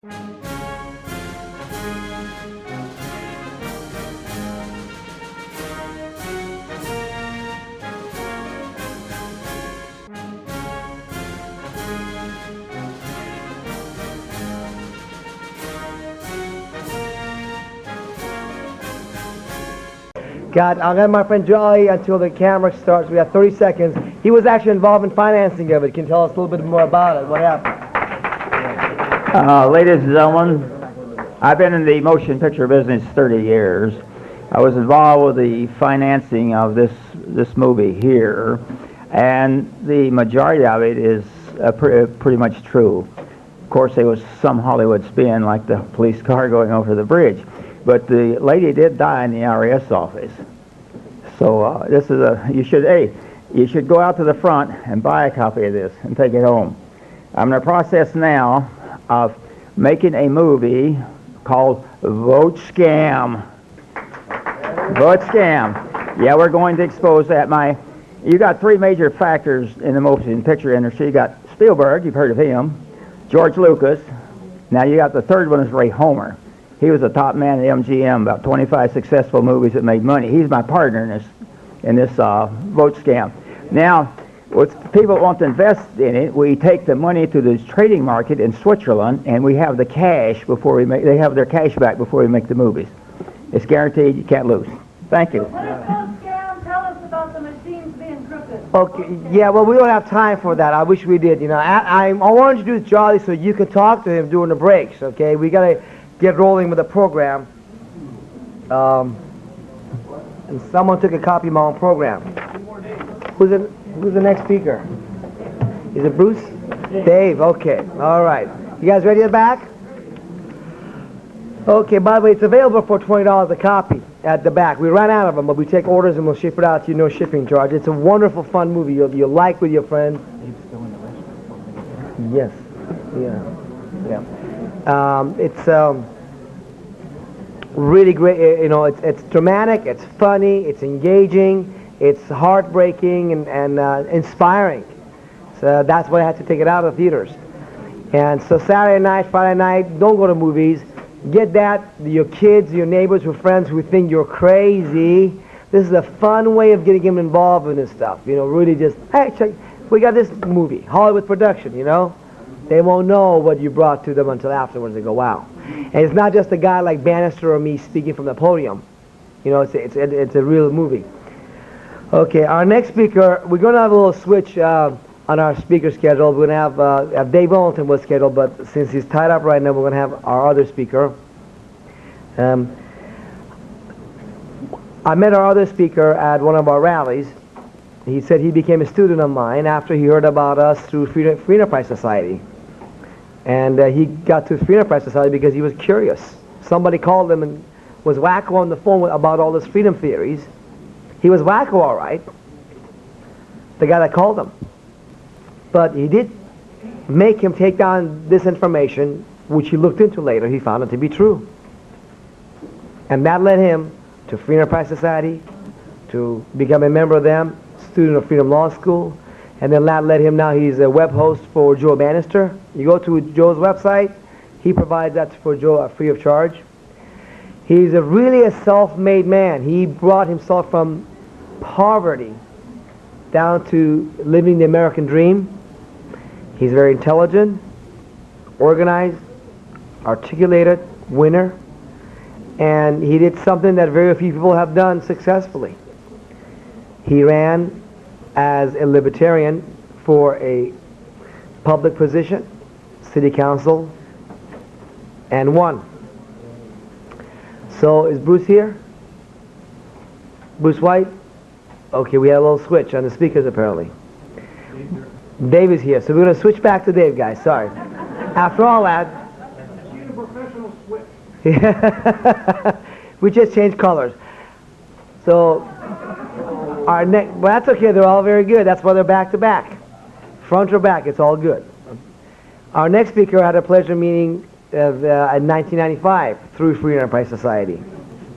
God, I'll let my friend Jolly until the camera starts. We have 30 seconds. He was actually involved in financing of it. Can you tell us a little bit more about it? What happened? Ladies and gentlemen, I've been in the motion picture business 30 years. I was involved with the financing of this movie here, and the majority of it is pretty much true. Of course, there was some Hollywood spin, like the police car going over the bridge. But the lady did die in the IRS office. So this is you should go out to the front and buy a copy of this and take it home. I'm in the process now of making a movie called Vote Scam. Vote Scam. Yeah, we're going to expose that. You got three major factors in the motion picture industry. You got Spielberg, you've heard of him, George Lucas. Now you got the third one is Ray Homer. He was a top man at MGM, about 25 successful movies that made money. He's my partner in this vote scam. Now, if people want to invest in it, we take the money to the trading market in Switzerland, and we have the cash before we make. They have their cash back before we make the movies. It's guaranteed. You can't lose. Thank you. What is vote scam? Tell us about the machines being crooked. Okay. Yeah. Well, we don't have time for that. I wish we did. You know, I want to introduce Charlie so you can talk to him during the breaks. Okay. We gotta get rolling with the program. And someone took a copy of my own program. Who's the next speaker? Is it Bruce? Dave. Okay. All right. You guys ready at the back? Okay. By the way, it's available for $20 a copy at the back. We ran out of them, but we take orders and we'll ship it out to you, no shipping charge. It's a wonderful, fun movie. You'll like with your friends. Yes. Yeah. It's really great. You know, it's dramatic, it's funny, it's engaging, it's heartbreaking and inspiring. So that's why I had to take it out of theaters. And so Saturday night, Friday night, don't go to movies. Get your kids, your neighbors, your friends who think you're crazy. This is a fun way of getting them involved in this stuff. You know, really just, hey, check, we got this movie, Hollywood production, you know. They won't know what you brought to them until afterwards. They go, wow. And it's not just a guy like Bannister or me speaking from the podium. You know, it's a real movie. Okay, our next speaker, we're going to have a little switch on our speaker schedule. We're going to have Dave Wellington was scheduled, but since he's tied up right now, we're going to have our other speaker. I met our other speaker at one of our rallies. He said he became a student of mine after he heard about us through Free Enterprise Society. And he got to Free Enterprise Society because he was curious. Somebody called him and was wacko on the phone about all this freedom theories. He was wacko, all right, the guy that called him. But he did make him take down this information, which he looked into later. He found it to be true. And that led him to Free Enterprise Society, to become a member of them, student of Freedom Law School. And then that led him, now he's a web host for Joe Bannister. You go to Joe's website, he provides that for Joe free of charge. He's really a self-made man. He brought himself from poverty down to living the American dream. He's very intelligent, organized, articulated, winner, and he did something that very few people have done successfully. He ran as a libertarian for a public position, city council, and won. So is Bruce here? Bruce White? Okay, we had a little switch on the speakers apparently. Dave is here, so we're going to switch back to Dave, guys. Sorry. After all that, she's a professional switch. we just changed colors. So our next, well, that's okay. They're all very good. That's why they're back to back, front or back. It's all good. Our next speaker had a pleasure meeting in 1995 through Free Enterprise Society.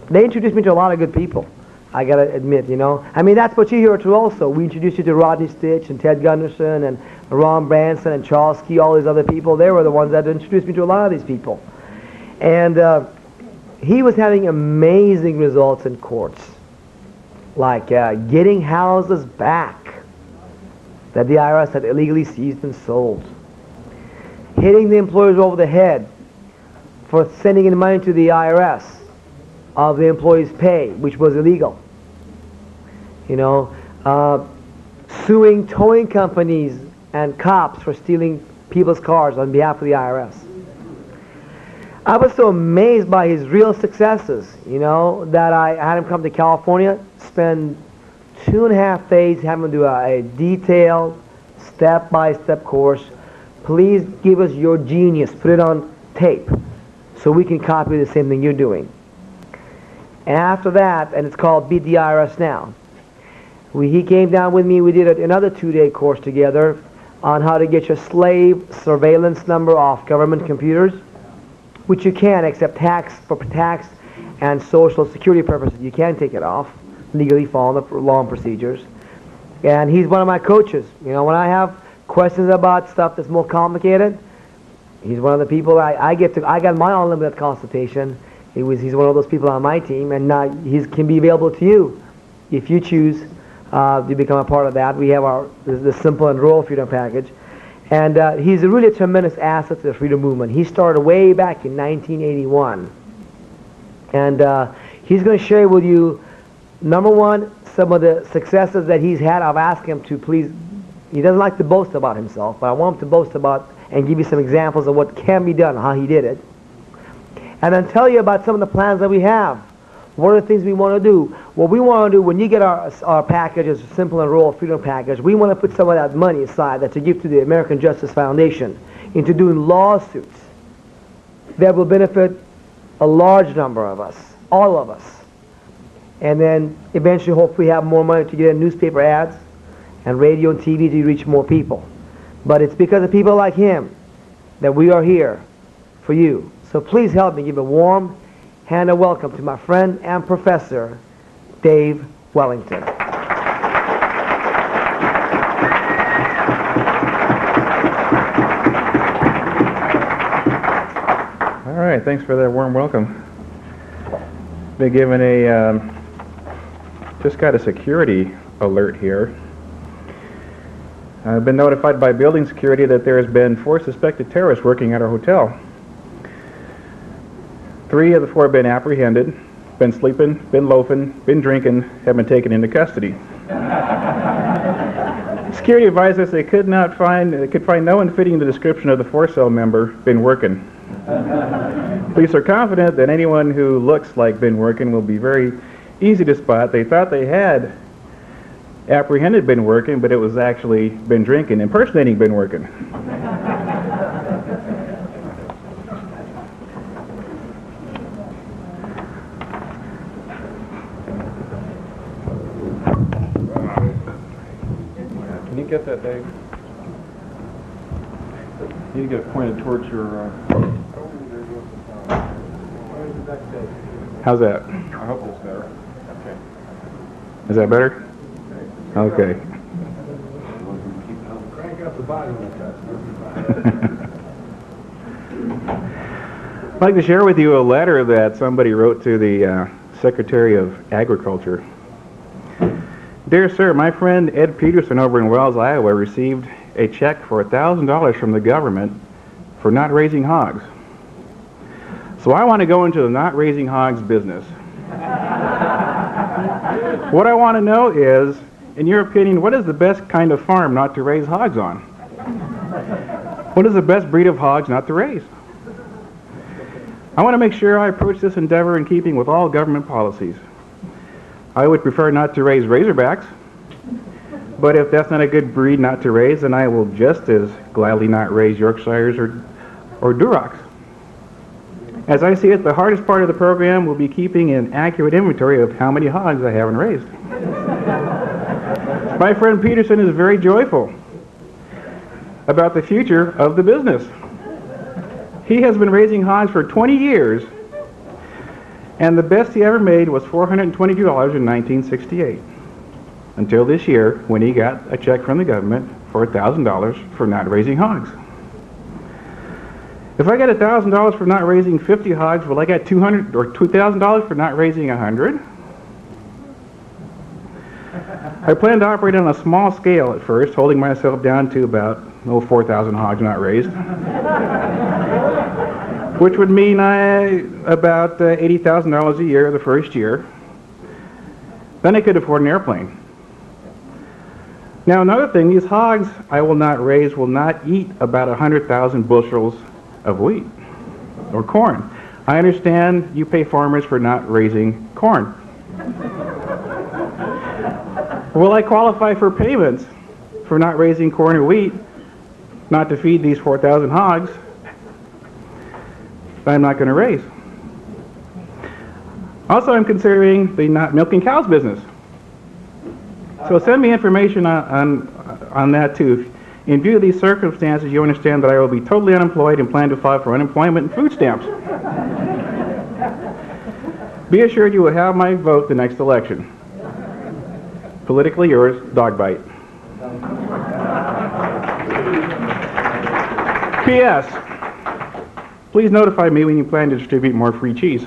They introduced me to a lot of good people. I gotta admit, you know. I mean, that's what you hear too also. We introduced you to Rodney Stitch and Ted Gunderson and Ron Branson and Charles Key, all these other people. They were the ones that introduced me to a lot of these people. And he was having amazing results in courts, like getting houses back that the IRS had illegally seized and sold, hitting the employers over the head for sending in money to the IRS of the employee's pay, which was illegal. You know, suing towing companies and cops for stealing people's cars on behalf of the IRS. I was so amazed by his real successes, you know, that I had him come to California, spend 2.5 days having him do a detailed, step-by-step course. Please give us your genius, put it on tape, so we can copy the same thing you're doing. And after that, and it's called Beat the IRS Now, he came down with me, we did another 2-day course together on how to get your slave surveillance number off government computers, which you can, except for tax and social security purposes. You can take it off, legally following the law and procedures. And he's one of my coaches. You know, when I have questions about stuff that's more complicated, he's one of the people I got my unlimited consultation. He's one of those people on my team, and now he can be available to you if you choose to become a part of that. We have the Simple and Rural Freedom Package. And he's really a tremendous asset to the freedom movement. He started way back in 1981. And he's going to share with you, number one, some of the successes that he's had. I've asked him to please, he doesn't like to boast about himself, but I want him to boast about and give you some examples of what can be done, how he did it. And then tell you about some of the plans that we have. What are the things we want to do? What we want to do when you get our package, as a Simple and Rural Freedom Package, we want to put some of that money aside that to give to the American Justice Foundation into doing lawsuits that will benefit a large number of us, all of us. And then eventually hopefully have more money to get in newspaper ads and radio and TV to reach more people. But it's because of people like him that we are here for you. So please help me give a warm hand of welcome to my friend and professor, Dave Wellington. All right, thanks for that warm welcome. Been given just got a security alert here. I've been notified by building security that there has been 4 suspected terrorists working at our hotel. 3 of the 4 have been apprehended, been sleeping, been loafing, been drinking, have been taken into custody. Security advised us they could find no one fitting the description of the 4-cell member been working. Police are confident that anyone who looks like been working will be very easy to spot. They thought they had apprehended been working, but it was actually been drinking, impersonating been working. Can you get that, Dave? You need to get it pointed towards your... How's that? I hope it's better. Okay. Is that better? Okay. Crank up the body like that. I'd like to share with you a letter that somebody wrote to the Secretary of Agriculture. Dear sir, my friend Ed Peterson over in Wells, Iowa received a check for $1,000 from the government for not raising hogs. So I want to go into the not raising hogs business. What I want to know is, in your opinion, what is the best kind of farm not to raise hogs on? What is the best breed of hogs not to raise? I want to make sure I approach this endeavor in keeping with all government policies. I would prefer not to raise Razorbacks, but if that's not a good breed not to raise, then I will just as gladly not raise Yorkshires or Durocs. As I see it, the hardest part of the program will be keeping an accurate inventory of how many hogs I haven't raised. My friend Peterson is very joyful about the future of the business. He has been raising hogs for 20 years, and the best he ever made was $422 in 1968, until this year when he got a check from the government for $1,000 for not raising hogs. If I get $1,000 for not raising 50 hogs, will I get $200 or $2,000 for not raising 100? I plan to operate on a small scale at first, holding myself down to about 4,000 hogs not raised, which would mean about $80,000 a year the first year. Then I could afford an airplane. Now another thing, these hogs I will not raise will not eat about 100,000 bushels of wheat or corn. I understand you pay farmers for not raising corn. Will I qualify for payments for not raising corn or wheat, not to feed these 4,000 hogs that I'm not going to raise? Also, I'm considering the not milking cows business. So send me information on that too. In view of these circumstances, you understand that I will be totally unemployed and plan to file for unemployment and food stamps. Be assured you will have my vote the next election. Politically yours, Dogbite. P.S. Please notify me when you plan to distribute more free cheese.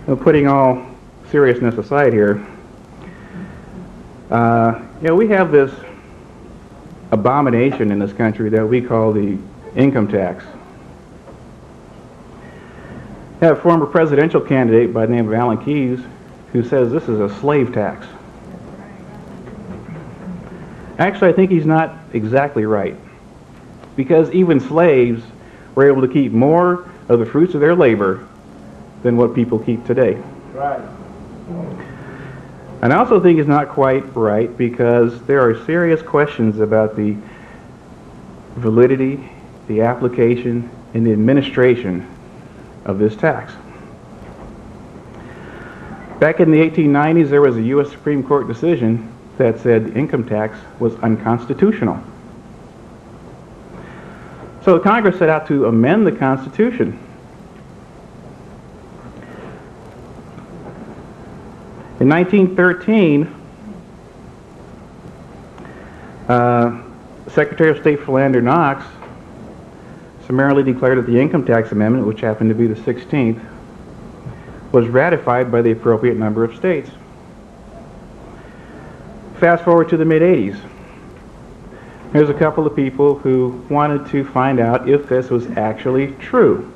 Well, putting all seriousness aside here, we have this abomination in this country that we call the income tax. I have a former presidential candidate by the name of Alan Keyes who says this is a slave tax. Actually, I think he's not exactly right, because even slaves were able to keep more of the fruits of their labor than what people keep today. Right. And I also think he's not quite right, because there are serious questions about the validity, the application, and the administration of this tax. Back in the 1890s, there was a U.S. Supreme Court decision that said the income tax was unconstitutional. So Congress set out to amend the Constitution. In 1913, Secretary of State Philander Knox summarily declared that the Income Tax Amendment, which happened to be the 16th, was ratified by the appropriate number of states. Fast forward to the mid-80s. There's a couple of people who wanted to find out if this was actually true.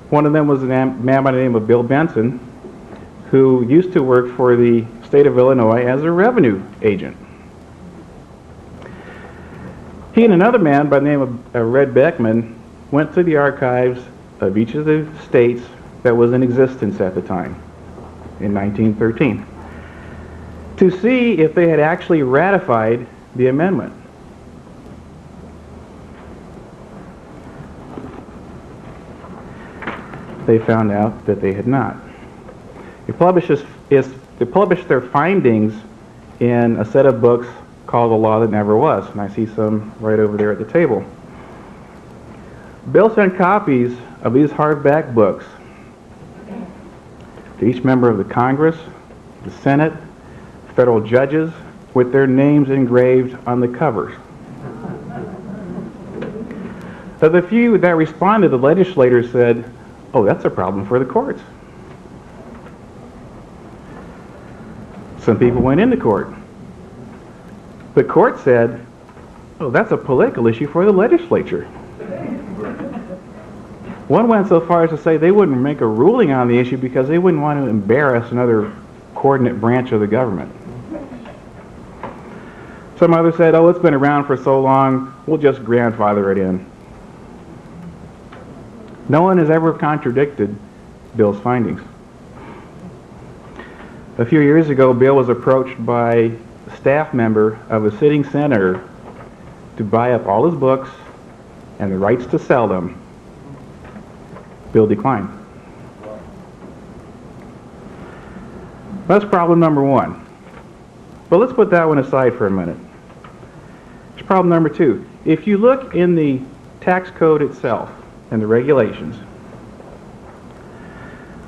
One of them was a man by the name of Bill Benson, who used to work for the state of Illinois as a revenue agent. He and another man by the name of Red Beckman went to the archives of each of the states that was in existence at the time, in 1913, to see if they had actually ratified the amendment. They found out that they had not. They published their findings in a set of books called The Law That Never Was, and I see some right over there at the table. Bill sent copies of these hardback books to each member of the Congress, the Senate, federal judges, with their names engraved on the covers. Of the few that responded, the legislators said, "Oh, that's a problem for the courts." Some people went into court. The court said, "Oh, that's a political issue for the legislature." One went so far as to say they wouldn't make a ruling on the issue because they wouldn't want to embarrass another coordinate branch of the government. Some others said, "Oh, it's been around for so long, we'll just grandfather it in." No one has ever contradicted Bill's findings. A few years ago, Bill was approached by a staff member of a sitting senator to buy up all his books and the rights to sell them. Bill declined. That's problem number one. But let's put that one aside for a minute. There's problem number two. If you look in the tax code itself and the regulations,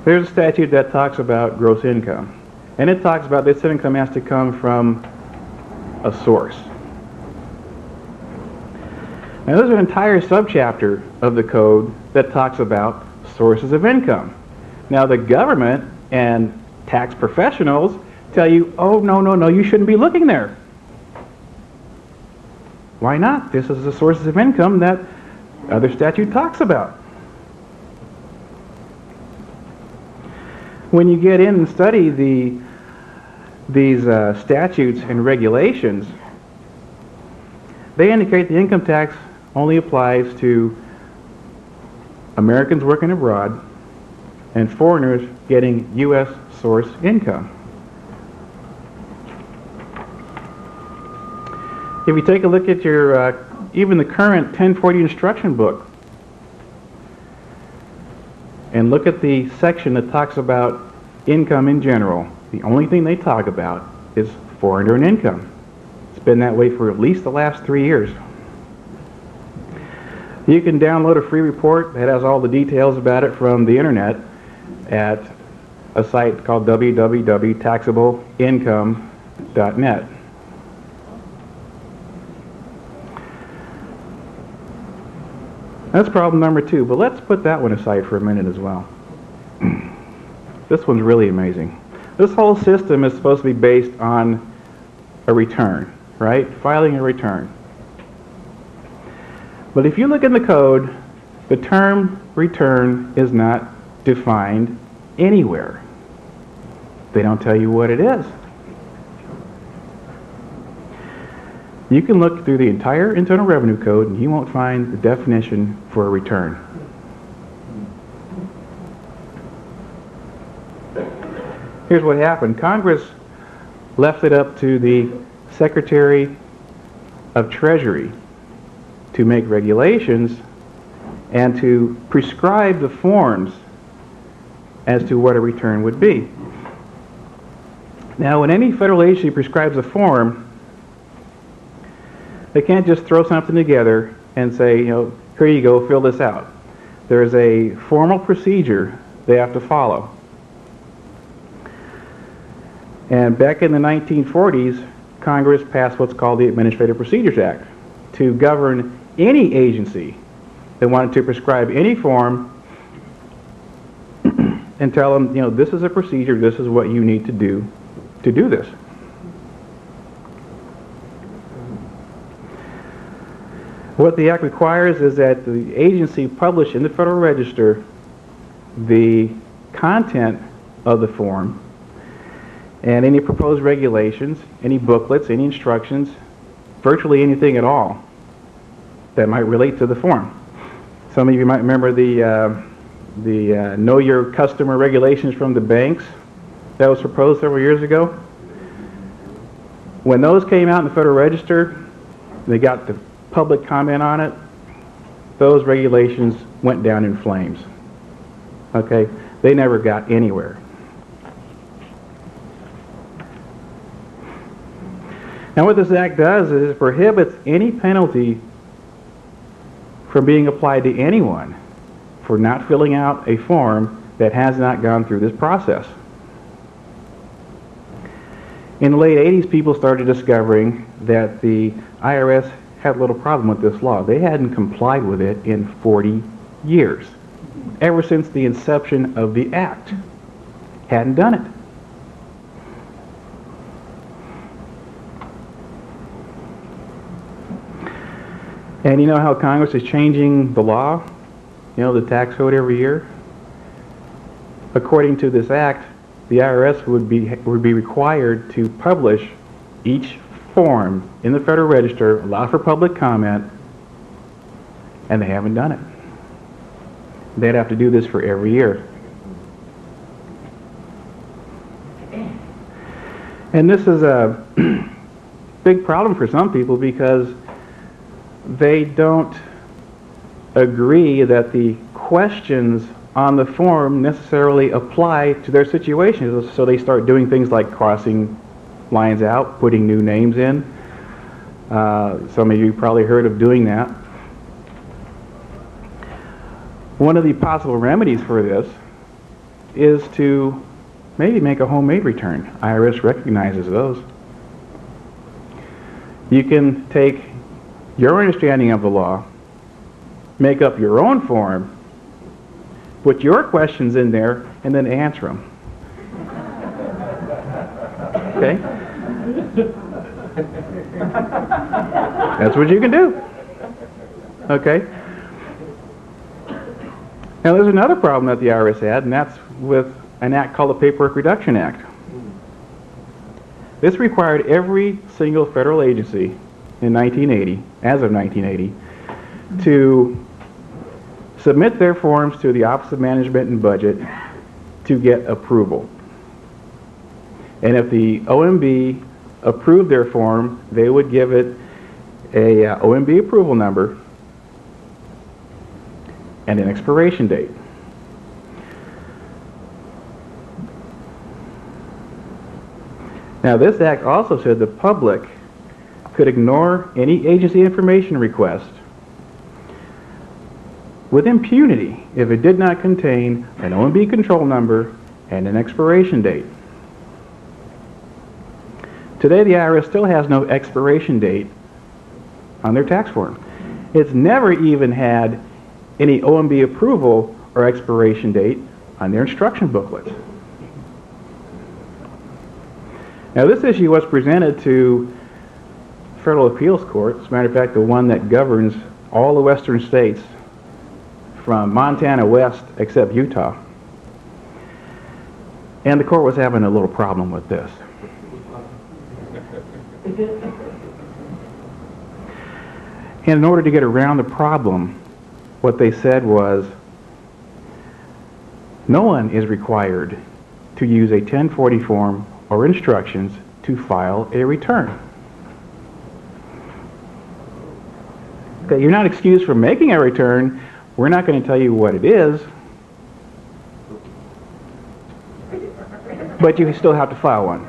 There's a statute that talks about gross income. And it talks about this income has to come from a source. Now there's an entire subchapter of the code that talks about sources of income. Now the government and tax professionals tell you, oh, no, you shouldn't be looking there. Why not? This is the sources of income that other statute talks about. When you get in and study these statutes and regulations, they indicate the income tax only applies to Americans working abroad and foreigners getting U.S. source income. If you take a look at your, even the current 1040 instruction book, and look at the section that talks about income in general, the only thing they talk about is foreign earned income. It's been that way for at least the last 3 years. You can download a free report that has all the details about it from the internet at a site called www.taxableincome.net. That's problem number 2, but let's put that one aside for a minute as well. This one's really amazing. This whole system is supposed to be based on a return, right? Filing a return. But if you look in the code, the term return is not defined anywhere. They don't tell you what it is. You can look through the entire Internal Revenue Code and you won't find the definition for a return. Here's what happened. Congress left it up to the Secretary of Treasury to make regulations and to prescribe the forms as to what a return would be. Now, when any federal agency prescribes a form, they can't just throw something together and say, you know, here you go, fill this out. There's a formal procedure they have to follow. And back in the 1940s, Congress passed what's called the Administrative Procedures Act to govern any agency that wanted to prescribe any form and tell them, you know, this is a procedure, this is what you need to do this. What the Act requires is that the agency publish in the Federal Register the content of the form and any proposed regulations, any booklets, any instructions, virtually anything at all that might relate to the form. Some of you might remember the Know Your Customer regulations from the banks that was proposed several years ago. When those came out in the Federal Register, they got the public comment on it, those regulations went down in flames. Okay? They never got anywhere. Now what this act does is it prohibits any penalty from being applied to anyone for not filling out a form that has not gone through this process. In the late 80s, people started discovering that the IRS had a little problem with this law. They hadn't complied with it in 40 years, ever since the inception of the act. Hadn't done it. And you know how Congress is changing the law, you know, the tax code every year? According to this act, the IRS would be required to publish each form in the Federal Register, allow for public comment, and they haven't done it. They'd have to do this for every year. And this is a big problem for some people because they don't agree that the questions on the form necessarily apply to their situation. So they start doing things like crossing lines out, putting new names in. Some of you probably heard of doing that. One of the possible remedies for this is to maybe make a homemade return. IRS recognizes those. You can take your understanding of the law, make up your own form, put your questions in there, and then answer them. Okay? That's what you can do. Okay? Now there's another problem that the IRS had, and that's with an act called the Paperwork Reduction Act. This required every single federal agency in 1980, as of 1980, to submit their forms to the Office of Management and Budget to get approval. And if the OMB approved their form, they would give it a OMB approval number and an expiration date. Now this act also said the public could ignore any agency information request with impunity if it did not contain an OMB control number and an expiration date. Today the IRS still has no expiration date on their tax form. It's never even had any OMB approval or expiration date on their instruction booklets. Now this issue was presented to Federal Appeals Court. As a matter of fact, the one that governs all the western states from Montana west except Utah. And the court was having a little problem with this. And in order to get around the problem, what they said was, no one is required to use a 1040 form or instructions to file a return. Okay, you're not excused from making a return. We're not going to tell you what it is, but you still have to file one.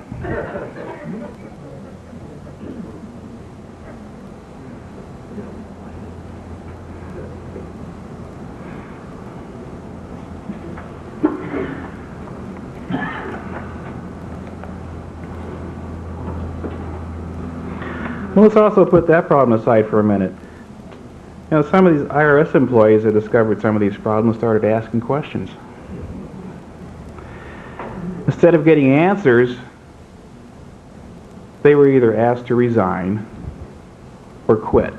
Well, let's also put that problem aside for a minute. You know, some of these IRS employees that discovered some of these problems started asking questions. Instead of getting answers, they were either asked to resign or quit.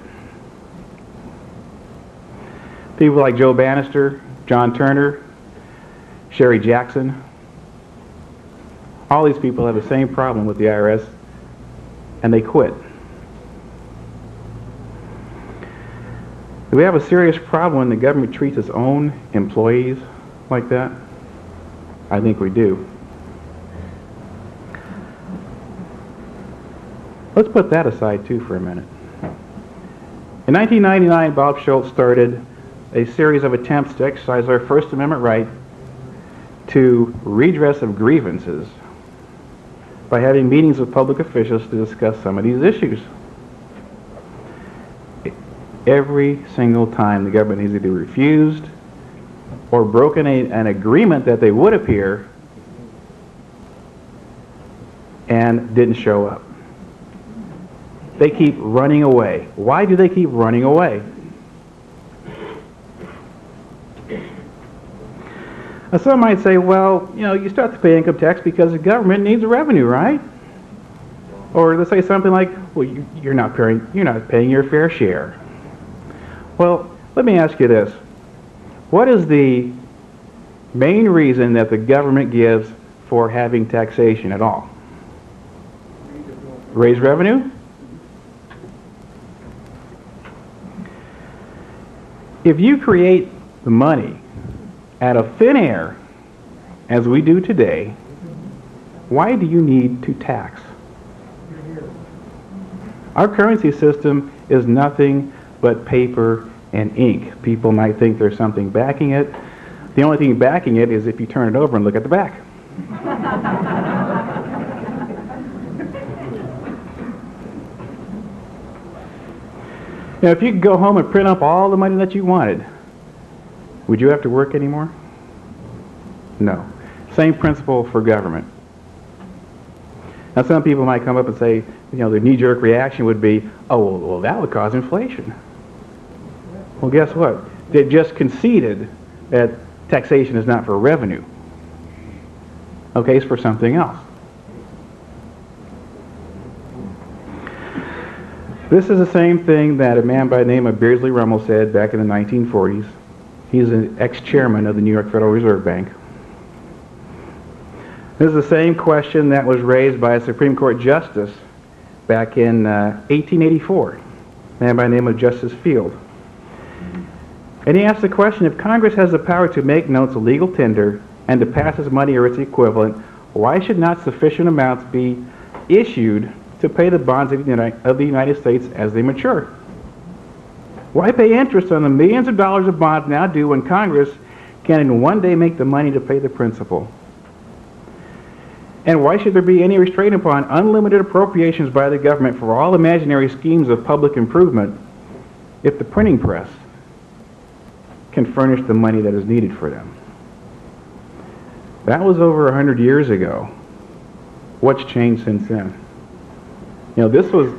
People like Joe Bannister, John Turner, Sherry Jackson, all these people have the same problem with the IRS, and they quit. Do we have a serious problem when the government treats its own employees like that? I think we do. Let's put that aside too for a minute. In 1999, Bob Schultz started a series of attempts to exercise our First Amendment right to redress of grievances by having meetings with public officials to discuss some of these issues. Every single time the government has either refused or broken an agreement that they would appear and didn't show up. They keep running away. Why do they keep running away? Now some might say, well, you know, you start to pay income tax because the government needs revenue, right? Or they say something like, well, you're not paying your fair share. Well, let me ask you this. What is the main reason that the government gives for having taxation at all? Raise revenue? If you create the money out of thin air, as we do today, why do you need to tax? Our currency system is nothing but paper and ink. People might think there's something backing it. The only thing backing it is if you turn it over and look at the back. Now, if you could go home and print up all the money that you wanted, would you have to work anymore? No. Same principle for government. Now some people might come up and say, the knee-jerk reaction would be, oh, well, that would cause inflation. Well, guess what? They just conceded that taxation is not for revenue. Okay, it's for something else. This is the same thing that a man by the name of Beardsley Rummel said back in the 1940s. He's an ex-chairman of the New York Federal Reserve Bank. This is the same question that was raised by a Supreme Court justice back in 1884, a man by the name of Justice Field. And he asked the question, if Congress has the power to make notes a legal tender and to pass as money or its equivalent, why should not sufficient amounts be issued to pay the bonds of the United States as they mature? Why pay interest on the millions of dollars of bonds now due when Congress can in one day make the money to pay the principal? And why should there be any restraint upon unlimited appropriations by the government for all imaginary schemes of public improvement if the printing press can furnish the money that is needed for them? That was over 100 years ago. What's changed since then? This was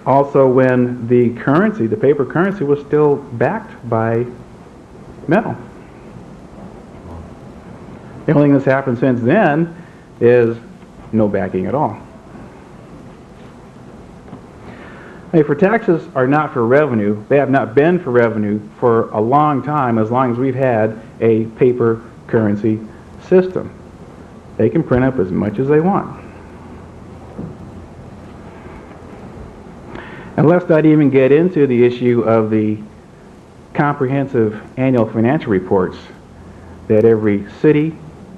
also when the currency, the paper currency, was still backed by metal. The only thing that's happened since then is no backing at all. Hey, for taxes are not for revenue. They have not been for revenue for a long time, as long as we've had a paper currency system. They can print up as much as they want. And let's not even get into the issue of the comprehensive annual financial reports that every city,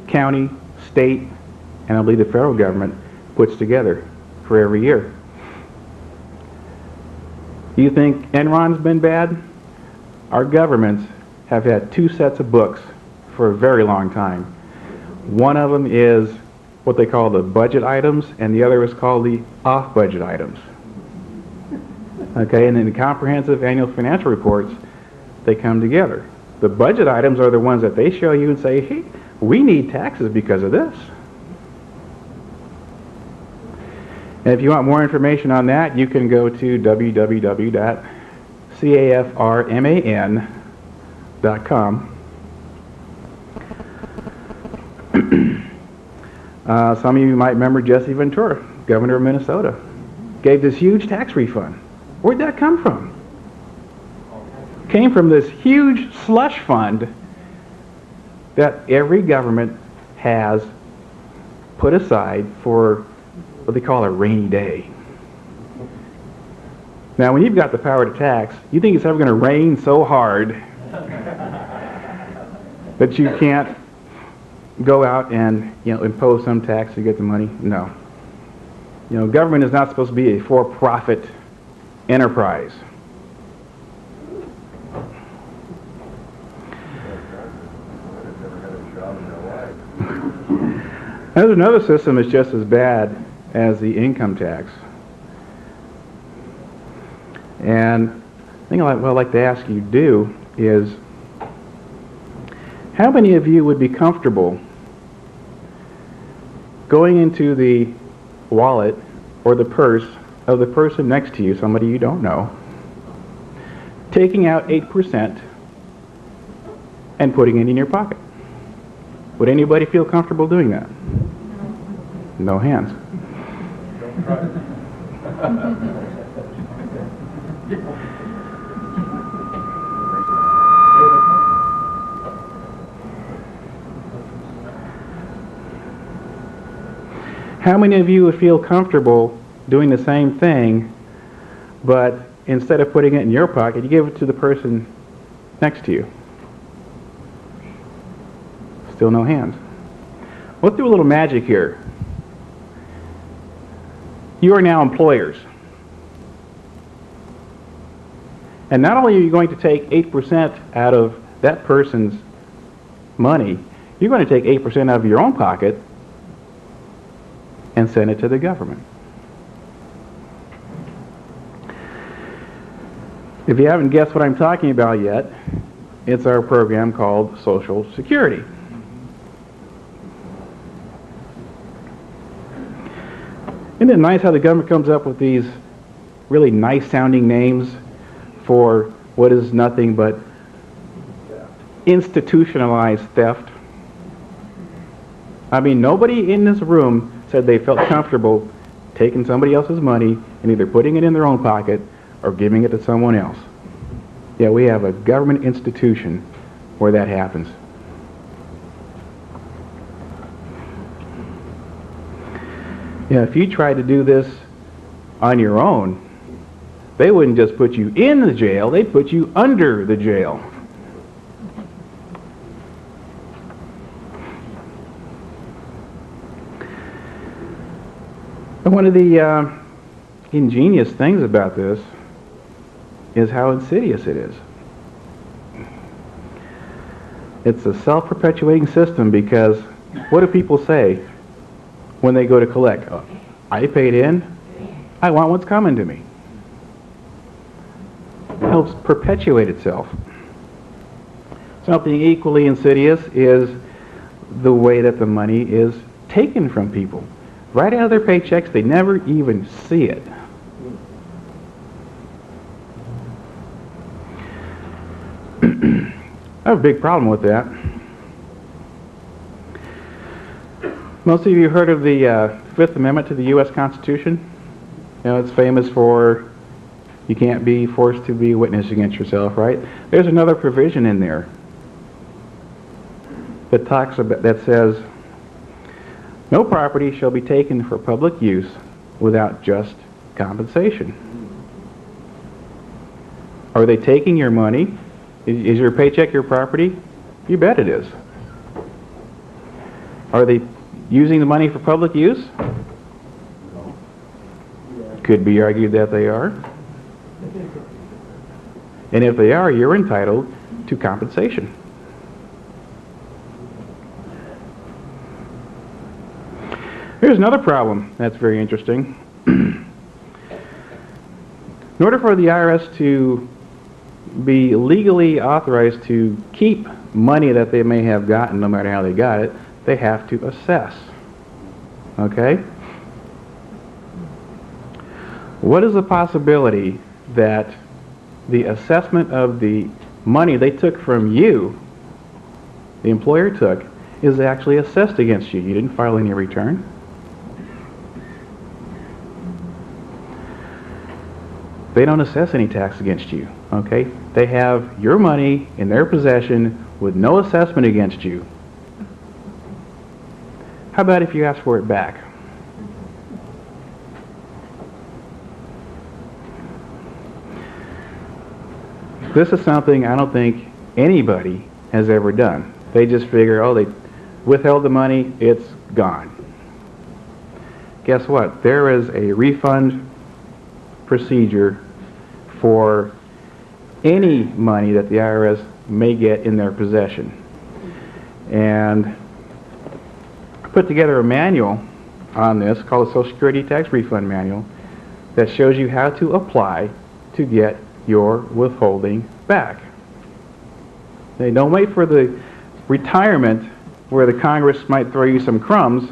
county, state, and I believe the federal government puts together for every year. You think Enron's been bad? Our governments have had two sets of books for a very long time. One of them is what they call the budget items, and the other is called the off-budget items. Okay, and in the comprehensive annual financial reports, they come together. The budget items are the ones that they show you and say, hey, we need taxes because of this. And if you want more information on that, you can go to www.cafrman.com. Some of you might remember Jesse Ventura, governor of Minnesota, gave this huge tax refund. Where'd that come from? Came from this huge slush fund that every government has put aside for what they call a rainy day. Now, when you've got the power to tax, you think it's ever going to rain so hard that you can't go out and impose some tax to get the money? No. Government is not supposed to be a for-profit enterprise. There's another system that's just as bad as the income tax. And the thing I'd like to ask you to do is, how many of you would be comfortable going into the wallet or the purse of the person next to you, somebody you don't know, taking out 8% and putting it in your pocket? Would anybody feel comfortable doing that? No hands. Don't try it. How many of you would feel comfortable doing the same thing, but instead of putting it in your pocket, you give it to the person next to you? Still no hands. Let's do a little magic here. You are now employers. And not only are you going to take 8% out of that person's money, you're going to take 8% out of your own pocket and send it to the government. If you haven't guessed what I'm talking about yet, it's our program called Social Security. Isn't it nice how the government comes up with these really nice sounding names for what is nothing but institutionalized theft? I mean, nobody in this room said they felt comfortable taking somebody else's money and either putting it in their own pocket or giving it to someone else. Yeah, we have a government institution where that happens. Yeah, if you tried to do this on your own, they wouldn't just put you in the jail, they'd put you under the jail. And one of the ingenious things about this is how insidious it is. It's a self-perpetuating system, because what do people say when they go to collect? Oh, I paid in, I want what's coming to me. It helps perpetuate itself. Something equally insidious is the way that the money is taken from people. Right out of their paychecks, they never even see it. I have a big problem with that. Most of you have heard of the Fifth Amendment to the U.S. Constitution. You know, it's famous for you can't be forced to be a witness against yourself, right? There's another provision in there that talks about, that says, no property shall be taken for public use without just compensation. Are they taking your money? Is your paycheck your property? You bet it is. Are they using the money for public use? Could be argued that they are. And if they are, you're entitled to compensation. Here's another problem that's very interesting. In order for the IRS to be legally authorized to keep money that they may have gotten, no matter how they got it, they have to assess. Okay? What is the possibility that the assessment of the money they took from you, the employer took, is actually assessed against you? You didn't file any return. They don't assess any tax against you, okay? They have your money in their possession with no assessment against you. How about if you ask for it back? This is something I don't think anybody has ever done. They just figure, oh, they withheld the money, it's gone. Guess what? There is a refund procedure for any money that the IRS may get in their possession. And I put together a manual on this called the Social Security Tax Refund Manual that shows you how to apply to get your withholding back. They don't wait for the retirement where the Congress might throw you some crumbs.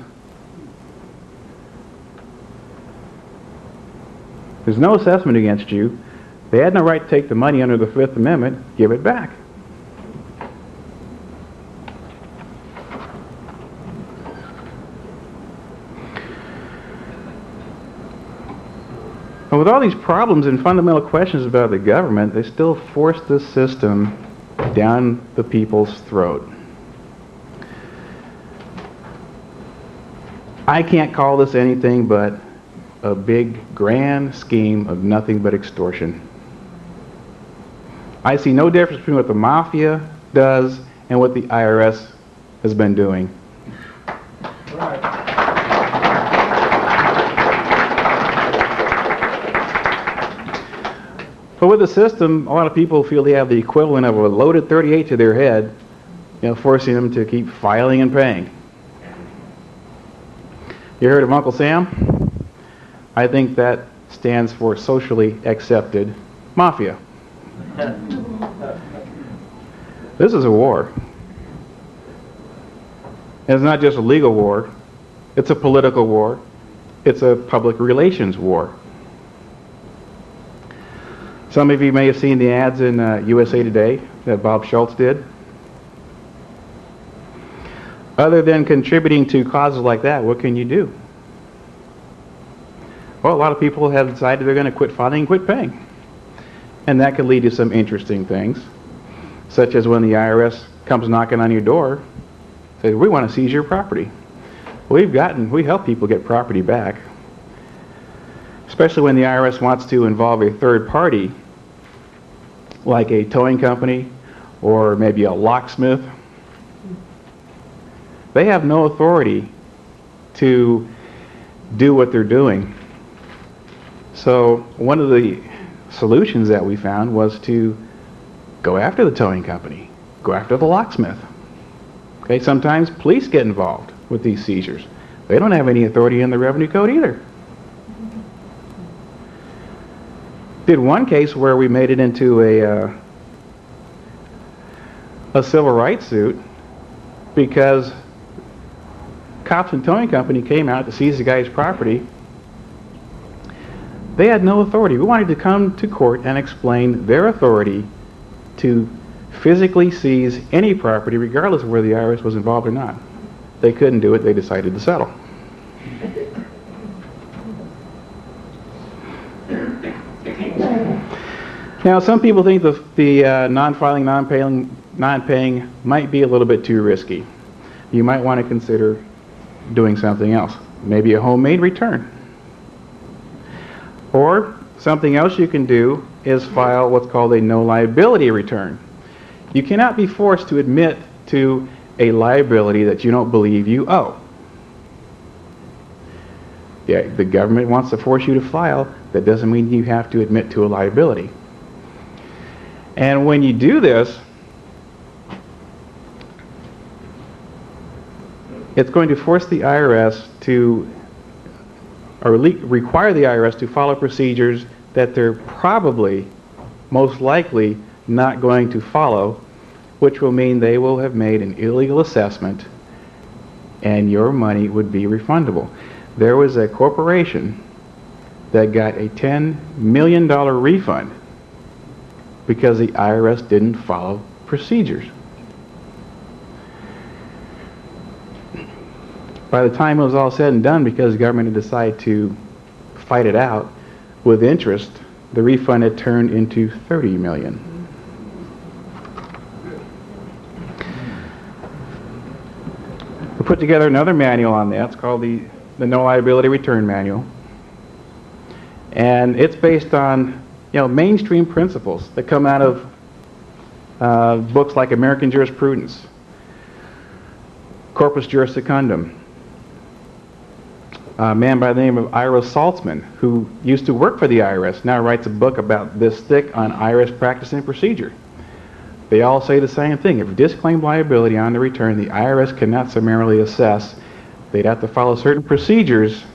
There's no assessment against you. They had no right to take the money under the Fifth Amendment. Give it back. And with all these problems and fundamental questions about the government, they still force this system down the people's throat. I can't call this anything but a big grand scheme of nothing but extortion. I see no difference between what the mafia does and what the IRS has been doing. Right. But with the system, a lot of people feel they have the equivalent of a loaded 38 to their head, you know, forcing them to keep filing and paying. You heard of Uncle Sam? I think that stands for socially accepted mafia. This is a war. And it's not just a legal war, it's a political war, It's a public relations war. Some of you may have seen the ads in USA Today that Bob Schultz did. Other than contributing to causes like that, what can you do? Well, a lot of people have decided they're going to quit filing and quit paying. And that could lead to some interesting things, such as when the IRS comes knocking on your door, says, we want to seize your property. We help people get property back, especially when the IRS wants to involve a third party, like a towing company or maybe a locksmith. They have no authority to do what they're doing. So one of the solutions that we found was to go after the towing company, go after the locksmith. Okay, sometimes police get involved with these seizures. They don't have any authority in the revenue code either. Did one case where we made it into a civil rights suit because cops and towing company came out to seize the guy's property. They had no authority. We wanted to come to court and explain their authority to physically seize any property regardless of whether the IRS was involved or not. They couldn't do it. They decided to settle. Now, some people think the non-filing, non-paying might be a little bit too risky. You might want to consider doing something else, maybe a homemade return. Or something else you can do is file what's called a no liability return. You cannot be forced to admit to a liability that you don't believe you owe. Yeah, the government wants to force you to file. That doesn't mean you have to admit to a liability. And when you do this, it's going to force the IRS to, or require the IRS to follow procedures that they're probably, most likely, not going to follow, which will mean they will have made an illegal assessment and your money would be refundable. There was a corporation that got a $10 million refund because the IRS didn't follow procedures. By the time it was all said and done, because the government had decided to fight it out with interest, the refund had turned into $30 million. We put together another manual on that. It's called the No Liability Return Manual. And it's based on, mainstream principles that come out of books like American Jurisprudence, Corpus Juris Secundum. A man by the name of Ira Saltzman, who used to work for the IRS, now writes a book about this thick on IRS practice and procedure. They all say the same thing. If you disclaim liability on the return, the IRS cannot summarily assess. They'd have to follow certain procedures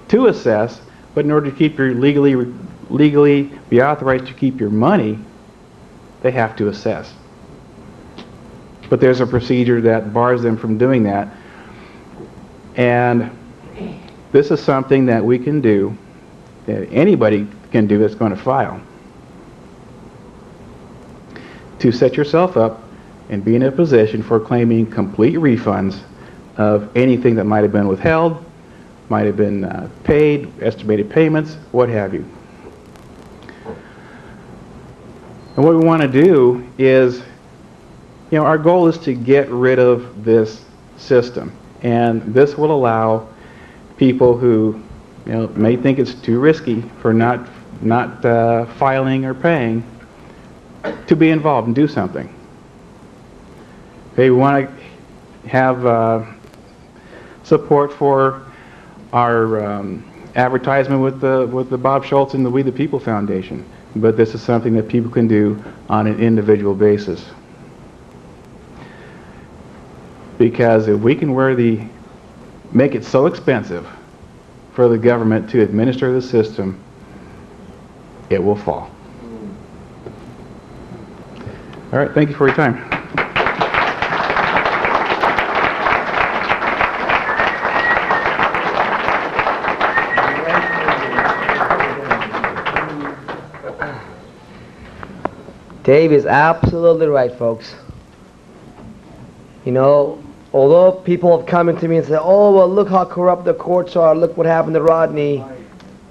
to assess, but in order to keep your legally be authorized to keep your money, they have to assess. But there's a procedure that bars them from doing that. And this is something that we can do, that anybody can do that's going to file, to set yourself up and be in a position for claiming complete refunds of anything that might have been withheld, might have been paid, estimated payments, what have you. And what we want to do is, our goal is to get rid of this system. And this will allow people who, may think it's too risky for not filing or paying to be involved and do something. Okay, we want to have support for our advertisement with the Bob Schultz and the We the People Foundation, but this is something that people can do on an individual basis. Because if we can make it so expensive for the government to administer the system, it will fall. All right, thank you for your time. Dave is absolutely right, folks. You know, although people have come into me and said, oh, well, look how corrupt the courts are, look what happened to Rodney,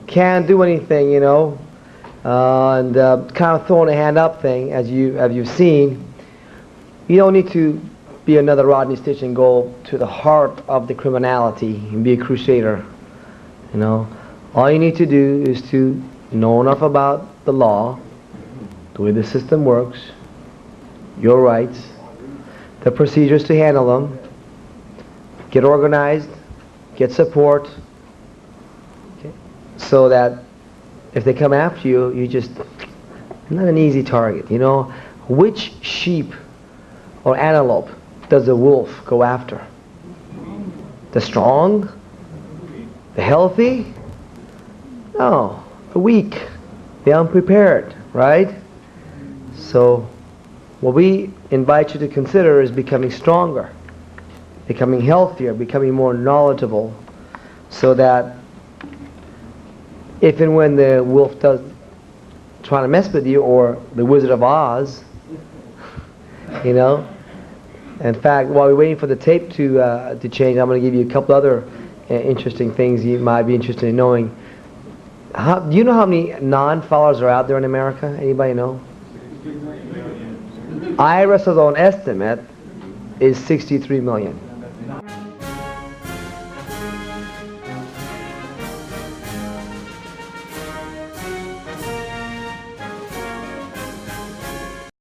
can't do anything, you know, and kind of throwing a hand up thing, as you've seen. You don't need to be another Rodney Stitch and go to the heart of the criminality and be a crusader, you know. All you need to do is to know enough about the law, the way the system works, your rights, the procedures to handle them, get organized, get support, okay, so that if they come after you, you're not an easy target. You know, which sheep or antelope does a wolf go after? The strong? The healthy? No, the weak, the unprepared, right? So what we invite you to consider is becoming stronger, becoming healthier, becoming more knowledgeable, so that if and when the wolf does try to mess with you, or the Wizard of Oz, you know. In fact, while we're waiting for the tape to change, I'm going to give you a couple other interesting things you might be interested in knowing. Do you know how many non-followers are out there in America? Anybody know? IRS's own estimate is 63 million.